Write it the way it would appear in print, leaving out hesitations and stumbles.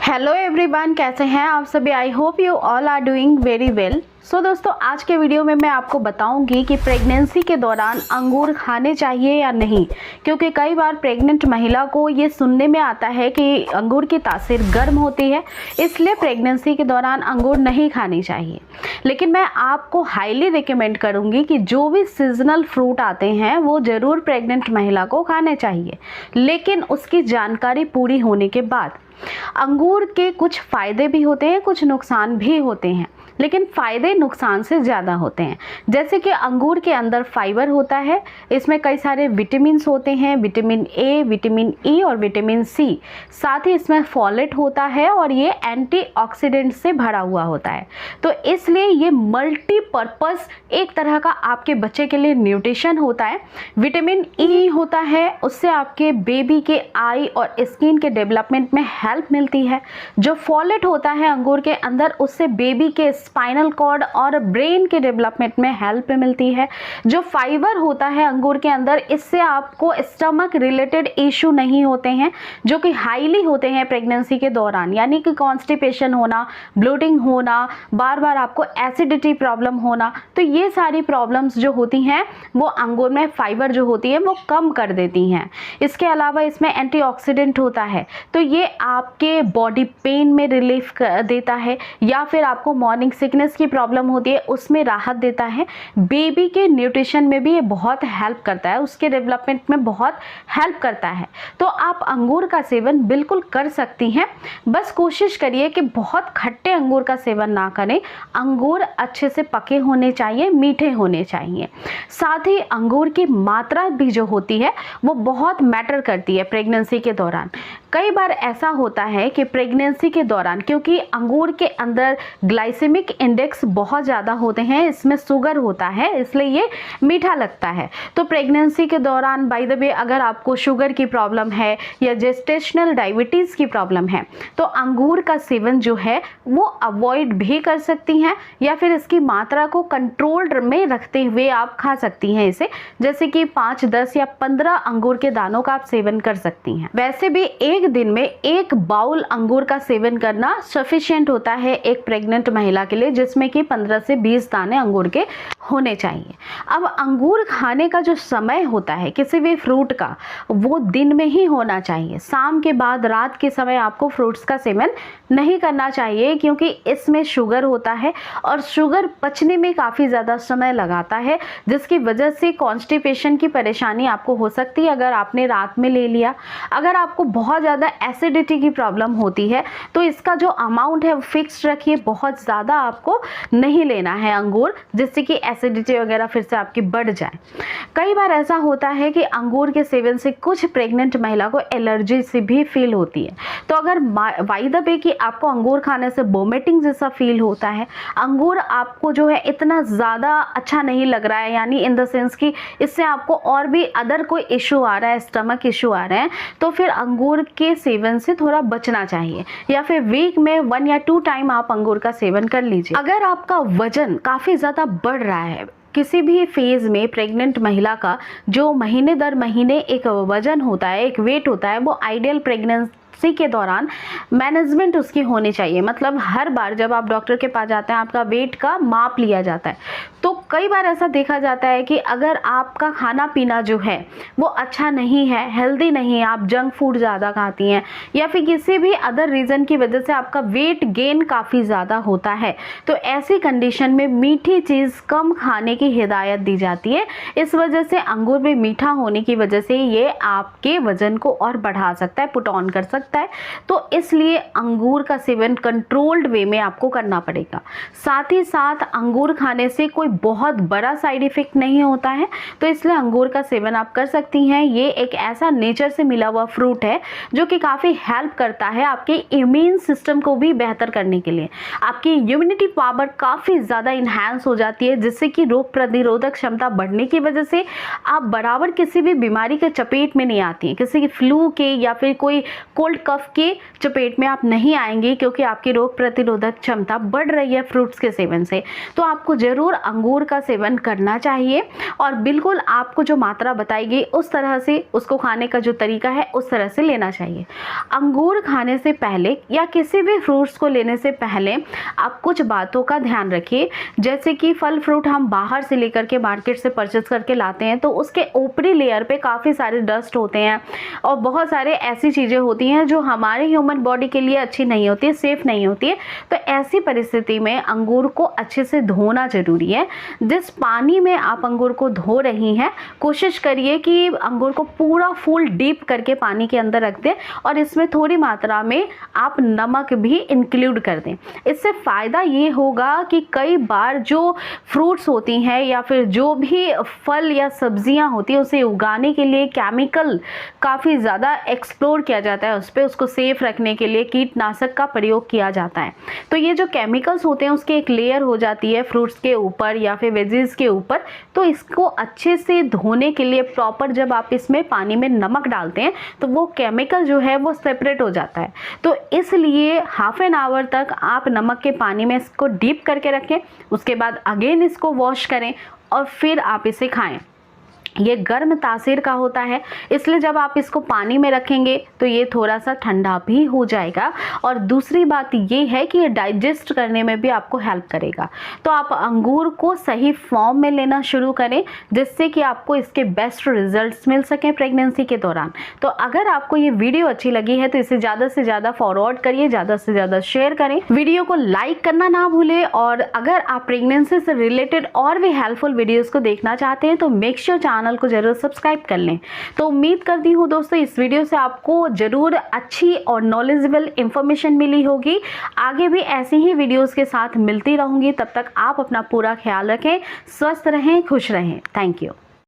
Hello everyone, कैसे हैं आप सभी। I hope you all are doing very well. So दोस्तों, आज के वीडियो में मैं आपको बताऊंगी कि प्रेगनेंसी के दौरान अंगूर खाने चाहिए या नहीं, क्योंकि कई बार प्रेग्नेंट महिला को ये सुनने में आता है कि अंगूर की तासीर गर्म होती है, इसलिए प्रेगनेंसी के दौरान अंगूर नहीं खानी चाहिए। लेकिन मैं आपको हाईली रिकमेंड करूंगी कि जो भी सीजनल फ्रूट आते हैं वो ज़रूर प्रेग्नेंट महिला को खाने चाहिए, लेकिन उसकी जानकारी पूरी होने के बाद। अंगूर के कुछ फ़ायदे भी होते हैं, कुछ नुकसान भी होते हैं, लेकिन फ़ायदे नुकसान से ज़्यादा होते हैं। जैसे कि अंगूर के अंदर फाइबर होता है, इसमें कई सारे विटामिन्स होते हैं, विटामिन ए, विटामिन ई और विटामिन सी। साथ ही इसमें फॉलेट होता है और ये एंटीऑक्सीडेंट से भरा हुआ होता है। तो इसलिए ये मल्टीपर्पज़ एक तरह का आपके बच्चे के लिए न्यूट्रिशन होता है। विटामिन ई होता है, उससे आपके बेबी के आई और स्किन के डेवलपमेंट में हेल्प मिलती है। जो फॉलेट होता है अंगूर के अंदर, उससे बेबी के स्पाइनल कॉर्ड और ब्रेन के डेवलपमेंट में हेल्प मिलती है। जो फाइबर होता है अंगूर के अंदर, इससे आपको स्टमक रिलेटेड इशू नहीं होते हैं, जो कि हाईली होते हैं प्रेगनेंसी के दौरान, यानी कि कॉन्स्टिपेशन होना, ब्लोटिंग होना, बार बार आपको एसिडिटी प्रॉब्लम होना। तो ये सारी प्रॉब्लम्स जो होती हैं वो अंगूर में फाइबर जो होती है वो कम कर देती हैं। इसके अलावा इसमें एंटीऑक्सीडेंट होता है, तो ये आपके बॉडी पेन में रिलीफ देता है, या फिर आपको मॉर्निंग सिकनेस की प्रॉब्लम होती है उसमें राहत देता है। बेबी के न्यूट्रिशन में भी ये बहुत हेल्प करता है, उसके डेवलपमेंट में बहुत हेल्प करता है। तो आप अंगूर का सेवन बिल्कुल कर सकती हैं, बस कोशिश करिए कि बहुत खट्टे अंगूर का सेवन ना करें। अंगूर अच्छे से पके होने चाहिए, मीठे होने चाहिए। साथ ही अंगूर की मात्रा भी जो होती है वो बहुत मैटर करती है प्रेगनेंसी के दौरान। कई बार ऐसा होता है कि प्रेगनेंसी के दौरान, क्योंकि अंगूर के अंदर ग्लाइसेमिक इंडेक्स बहुत ज़्यादा होते हैं, इसमें शुगर होता है, इसलिए ये मीठा लगता है। तो प्रेगनेंसी के दौरान बाय द वे अगर आपको शुगर की प्रॉब्लम है या जेस्टेशनल डायबिटीज़ की प्रॉब्लम है, तो अंगूर का सेवन जो है वो अवॉइड भी कर सकती हैं, या फिर इसकी मात्रा को कंट्रोल्ड में रखते हुए आप खा सकती हैं इसे। जैसे कि 5, 10 या 15 अंगूर के दानों का आप सेवन कर सकती हैं। वैसे भी एक दिन में 1 बाउल अंगूर का सेवन करना सफिशिएंट होता है एक प्रेग्नेंट महिला के लिए, जिसमें कि 15 से 20 दाने अंगूर के होने चाहिए। अब अंगूर खाने का जो समय होता है किसी भी फ्रूट का, वो दिन में ही होना चाहिए। शाम के बाद रात के समय आपको फ्रूट्स का सेवन नहीं करना चाहिए, क्योंकि इसमें शुगर होता है और शुगर पचने में काफ़ी ज़्यादा समय लगाता है, जिसकी वजह से कॉन्स्टिपेशन की परेशानी आपको हो सकती है अगर आपने रात में ले लिया। अगर आपको बहुत ज़्यादा एसिडिटी की प्रॉब्लम होती है तो इसका जो अमाउंट है वो फिक्स रखिए, बहुत ज़्यादा आपको नहीं लेना है अंगूर, जिससे कि एसिडिटी वगैरह फिर से आपकी बढ़ जाए। कई बार ऐसा होता है कि अंगूर के सेवन से कुछ प्रेग्नेंट महिला को एलर्जी से भी फील होती है। तो अगर बाय द वे कि आपको अंगूर खाने से वोमिटिंग जैसा फील होता है, अंगूर आपको जो है इतना ज़्यादा अच्छा नहीं लग रहा है, यानी इन द सेंस कि इससे आपको और भी अदर कोई इशू आ रहा है, स्टमक इशू आ रहे हैं, तो फिर अंगूर के सेवन से थोड़ा बचना चाहिए, या फिर वीक में 1 या 2 टाइम आप अंगूर का सेवन कर लीजिए। अगर आपका वजन काफ़ी ज़्यादा बढ़ रहा है, किसी भी फेज़ में प्रेग्नेंट महिला का जो महीने दर महीने एक वजन होता है, एक वेट होता है, वो आइडियल प्रेगनेंसी के दौरान मैनेजमेंट उसकी होनी चाहिए। मतलब हर बार जब आप डॉक्टर के पास जाते हैं आपका वेट का माप लिया जाता है। तो कई बार ऐसा देखा जाता है कि अगर आपका खाना पीना जो है वो अच्छा नहीं है, हेल्दी नहीं है, आप जंक फूड ज़्यादा खाती हैं, या फिर किसी भी अदर रीज़न की वजह से आपका वेट गेन काफ़ी ज़्यादा होता है, तो ऐसी कंडीशन में मीठी चीज़ कम खाने की हिदायत दी जाती है। इस वजह से अंगूर में मीठा होने की वजह से ये आपके वजन को और बढ़ा सकता है, पुट ऑन कर सकता है। तो इसलिए अंगूर का सेवन कंट्रोल्ड वे में आपको करना पड़ेगा। साथ ही साथ अंगूर खाने से कोई बहुत बड़ा साइड इफेक्ट नहीं होता है, तो इसलिए अंगूर का सेवन आप कर सकती हैं। ये एक ऐसा नेचर से मिला हुआ फ्रूट है जो कि काफ़ी हेल्प करता है आपके इम्यून सिस्टम को भी बेहतर करने के लिए। आपकी इम्यूनिटी पावर काफ़ी ज़्यादा इन्हांस हो जाती है, जिससे कि रोग प्रतिरोधक क्षमता बढ़ने की वजह से आप बराबर किसी भी बीमारी के चपेट में नहीं आती हैं। किसी की फ्लू के या फिर कोई कोल्ड कोल्ड कफ के चपेट में आप नहीं आएंगे, क्योंकि आपकी रोग प्रतिरोधक क्षमता बढ़ रही है फ्रूट्स के सेवन से। तो आपको ज़रूर अंगूर का सेवन करना चाहिए और बिल्कुल आपको जो मात्रा बताई गई उस तरह से उसको खाने का जो तरीका है उस तरह से लेना चाहिए। अंगूर खाने से पहले या किसी भी फ्रूट्स को लेने से पहले आप कुछ बातों का ध्यान रखिए। जैसे कि फल फ्रूट हम बाहर से लेकर के मार्केट से परचेज करके लाते हैं तो उसके ऊपरी लेयर पे काफ़ी सारे डस्ट होते हैं और बहुत सारे ऐसी चीज़ें होती हैं जो हमारे ह्यूमन बॉडी के लिए अच्छी नहीं होती है, सेफ नहीं होती है। तो ऐसी परिस्थिति में अंगूर को अच्छे से धोना जरूरी है। जिस पानी में आप अंगूर को धो रही हैं, कोशिश करिए कि अंगूर को पूरा फुल डीप करके पानी के अंदर रख दें और इसमें थोड़ी मात्रा में आप नमक भी इंक्लूड कर दें। इससे फ़ायदा ये होगा कि कई बार जो फ्रूट्स होती हैं या फिर जो भी फल या सब्जियां होती हैं उसे उगाने के लिए केमिकल काफ़ी ज़्यादा एक्सप्लोर किया जाता है, उस पर उसको सेफ रखने के लिए कीटनाशक का प्रयोग किया जाता है। तो ये जो केमिकल्स होते हैं उसकी एक लेयर हो जाती है फ्रूट्स के ऊपर या फिर वेजीज के ऊपर। तो इसको अच्छे से धोने के लिए प्रॉपर जब आप इसमें पानी में नमक डालते हैं तो वो केमिकल जो है वो सेपरेट हो जाता है। तो इसलिए हाफ एन आवर तक आप नमक के पानी में इसको डीप करके रखें, उसके बाद अगेन इसको वॉश करें और फिर आप इसे खाएं। ये गर्म तासीर का होता है, इसलिए जब आप इसको पानी में रखेंगे तो ये थोड़ा सा ठंडा भी हो जाएगा। और दूसरी बात ये है कि ये डाइजेस्ट करने में भी आपको हेल्प करेगा। तो आप अंगूर को सही फॉर्म में लेना शुरू करें जिससे कि आपको इसके बेस्ट रिजल्ट्स मिल सकें प्रेगनेंसी के दौरान। तो अगर आपको ये वीडियो अच्छी लगी है तो इसे ज़्यादा से ज़्यादा फॉरवर्ड करिए, ज़्यादा से ज़्यादा शेयर करें, वीडियो को लाइक करना ना भूलें। और अगर आप प्रेगनेंसी से रिलेटेड और भी हेल्पफुल वीडियोज़ को देखना चाहते हैं तो मेक श्योर चैनल को जरूर सब्सक्राइब कर लें। तो उम्मीद करती हूँ दोस्तों इस वीडियो से आपको जरूर अच्छी और नॉलेजेबल इंफॉर्मेशन मिली होगी। आगे भी ऐसी ही वीडियोस के साथ मिलती रहूंगी। तब तक आप अपना पूरा ख्याल रखें, स्वस्थ रहें, खुश रहें। Thank you.